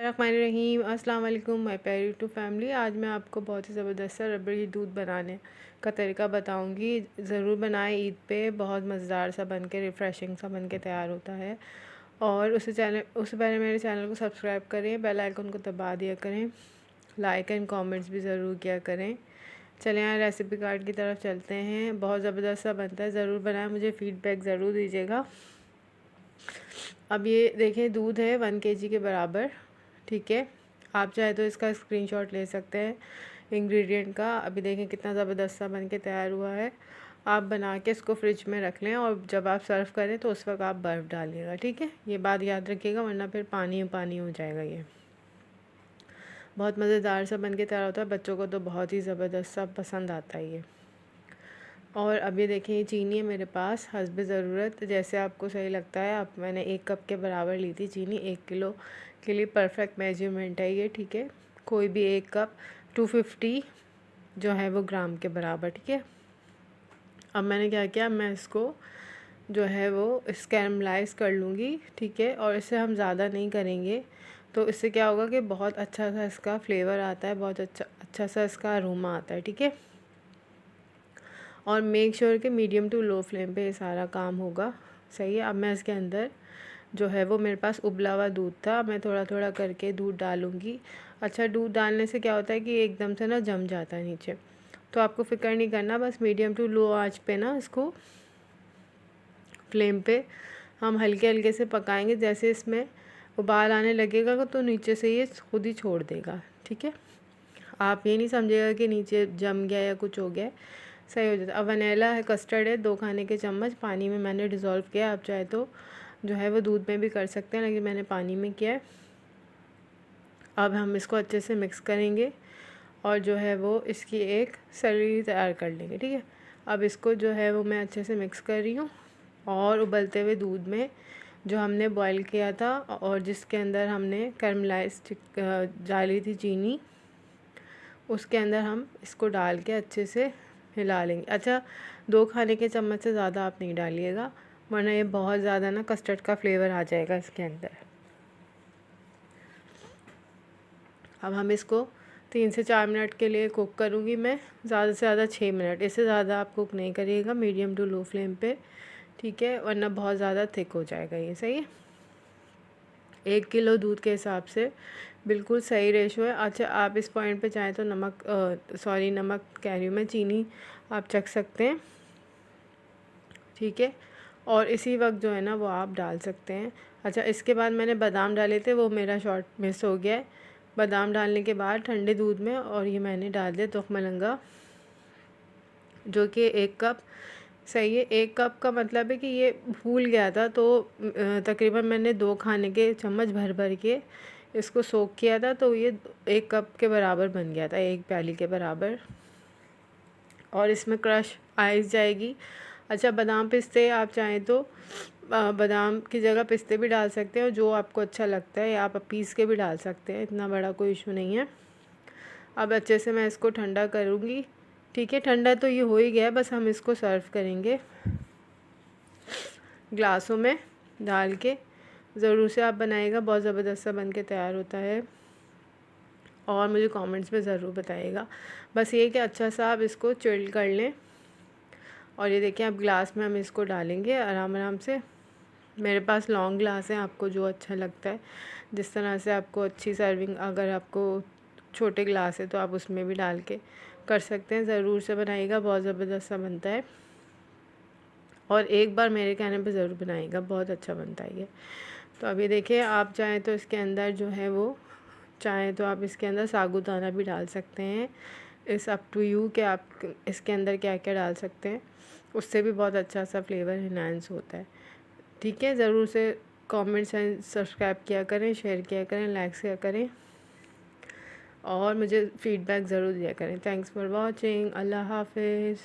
रहीम अस्सलाम वालेकुम माय प्यारी टू फैमिली। आज मैं आपको बहुत ही ज़बरदस्त सा रबड़ी दूध बनाने का तरीका बताऊंगी। ज़रूर बनाएं, ईद पे बहुत मज़ेदार सा बन के रिफ़्रेशिंग सा बन के तैयार होता है। और उससे पहले मेरे चैनल को सब्सक्राइब करें, बेल आइकन को दबा दिया करें, लाइक एंड कमेंट्स भी ज़रूर किया करें। चलें यहाँ रेसिपी कार्ड की तरफ चलते हैं। बहुत ज़बरदस्त सा बनता है, ज़रूर बनाएं, मुझे फ़ीडबैक ज़रूर दीजिएगा। अब ये देखें, दूध है 1 kg के बराबर। ठीक है, आप चाहे तो इसका स्क्रीनशॉट ले सकते हैं इंग्रेडिएंट का। अभी देखें कितना ज़बरदस्त सा बन के तैयार हुआ है। आप बना के इसको फ्रिज में रख लें और जब आप सर्व करें तो उस वक्त आप बर्फ़ डालिएगा। ठीक है, ये बात याद रखिएगा, वरना फिर पानी पानी हो जाएगा। ये बहुत मज़ेदार सा बन के तैयार होता है, बच्चों को तो बहुत ही ज़बरदस्त सा पसंद आता है ये। और अभी देखिए, ये चीनी है मेरे पास हस्ब ज़रूरत, जैसे आपको सही लगता है। आप मैंने 1 कप के बराबर ली थी चीनी। 1 किलो के लिए परफेक्ट मेजरमेंट है ये। ठीक है, कोई भी 1 कप 250 जो है वो ग्राम के बराबर। ठीक है, अब मैंने क्या किया, मैं इसको जो है वो कैरमलाइज़ कर लूँगी। ठीक है, और इसे हम ज़्यादा नहीं करेंगे, तो इससे क्या होगा कि बहुत अच्छा सा इसका फ्लेवर आता है, बहुत अच्छा सा इसका अरोमा आता है। ठीक है, और मेक श्योर कि मीडियम टू लो फ्लेम पे ये सारा काम होगा। सही है, अब मैं इसके अंदर जो है वो, मेरे पास उबला हुआ दूध था, मैं थोड़ा थोड़ा करके दूध डालूँगी। अच्छा, दूध डालने से क्या होता है कि एकदम से ना जम जाता है नीचे, तो आपको फ़िक्र नहीं करना, बस मीडियम टू लो आंच पे ना इसको फ्लेम पे हम हल्के हल्के से पकाएंगे। जैसे इसमें उबाल आने लगेगा तो नीचे से ये खुद ही छोड़ देगा। ठीक है, आप ये नहीं समझिएगा कि नीचे जम गया या कुछ हो गया, सही हो जाता है। अब वनीला है, कस्टर्ड है, 2 खाने के चम्मच पानी में मैंने डिज़ोल्व किया। आप चाहे तो जो है वो दूध में भी कर सकते हैं, लेकिन मैंने पानी में किया है। अब हम इसको अच्छे से मिक्स करेंगे और जो है वो इसकी एक स्लरी तैयार कर लेंगे। ठीक है, अब इसको जो है वो मैं अच्छे से मिक्स कर रही हूँ, और उबलते हुए दूध में जो हमने बॉईल किया था और जिसके अंदर हमने कैरमलाइज डाली थी चीनी, उसके अंदर हम इसको डाल के अच्छे से हिला लेंगे। अच्छा, 2 खाने के चम्मच से ज़्यादा आप नहीं डालिएगा, वरना ये बहुत ज़्यादा ना कस्टर्ड का फ्लेवर आ जाएगा इसके अंदर। अब हम इसको 3 से 4 मिनट के लिए कुक करूँगी मैं, ज़्यादा से ज़्यादा 6 मिनट, इससे ज़्यादा आप कुक नहीं करिएगा, मीडियम टू लो फ्लेम पे। ठीक है, वरना बहुत ज़्यादा थिक हो जाएगा ये। सही है, 1 किलो दूध के हिसाब से बिल्कुल सही रेशो है। अच्छा, आप इस पॉइंट पे चाहें तो नमक कह रही हूँ मैं, चीनी आप चख सकते हैं। ठीक है, और इसी वक्त जो है ना वो आप डाल सकते हैं। अच्छा, इसके बाद मैंने बादाम डाले थे, वो मेरा शॉर्ट मिस हो गया है। बादाम डालने के बाद ठंडे दूध में, और ये मैंने डाल दिया तुखमलंगा, जो कि 1 कप। सही है, 1 कप का मतलब है कि ये भूल गया था, तो तकरीबन मैंने 2 खाने के चम्मच भर भर के इसको सोक किया था, तो ये 1 कप के बराबर बन गया था, 1 प्याली के बराबर। और इसमें क्रश आइस जाएगी। अच्छा, बादाम पिस्ते आप चाहें तो बादाम की जगह पिस्ते भी डाल सकते हैं, और जो आपको अच्छा लगता है, या आप पीस के भी डाल सकते हैं, इतना बड़ा कोई इशू नहीं है। अब अच्छे से मैं इसको ठंडा करूँगी। ठीक है, ठंडा तो ये हो ही गया है, बस हम इसको सर्व करेंगे ग्लासों में डाल के। ज़रूर से आप बनाइएगा, बहुत ज़बरदस्त सा बन के तैयार होता है, और मुझे कमेंट्स में ज़रूर बताइएगा। बस ये कि अच्छा सा आप इसको चिल्ड कर लें। और ये देखिए, अब ग्लास में हम इसको डालेंगे आराम आराम से। मेरे पास लॉन्ग ग्लास है, आपको जो अच्छा लगता है, जिस तरह से आपको अच्छी सर्विंग, अगर आपको छोटे ग्लास है तो आप उसमें भी डाल के कर सकते हैं। ज़रूर से बनाइएगा, बहुत ज़बरदस्त सा बनता है, और एक बार मेरे कहने पे ज़रूर बनाइएगा, बहुत अच्छा बनता है ये। तो अभी देखिए, आप चाहें तो इसके अंदर जो है वो, चाहें तो आप इसके अंदर साबूदाना भी डाल सकते हैं। इस अप टू यू कि आप इसके अंदर क्या क्या डाल सकते हैं, उससे भी बहुत अच्छा सा फ्लेवर इन्हांस होता है। ठीक है, ज़रूर से कमेंट्स एंड सब्सक्राइब किया करें, शेयर किया करें, लाइक किया करें, और मुझे फ़ीडबैक ज़रूर दिया करें। Thanks for watching. अल्लाह हाफिज़।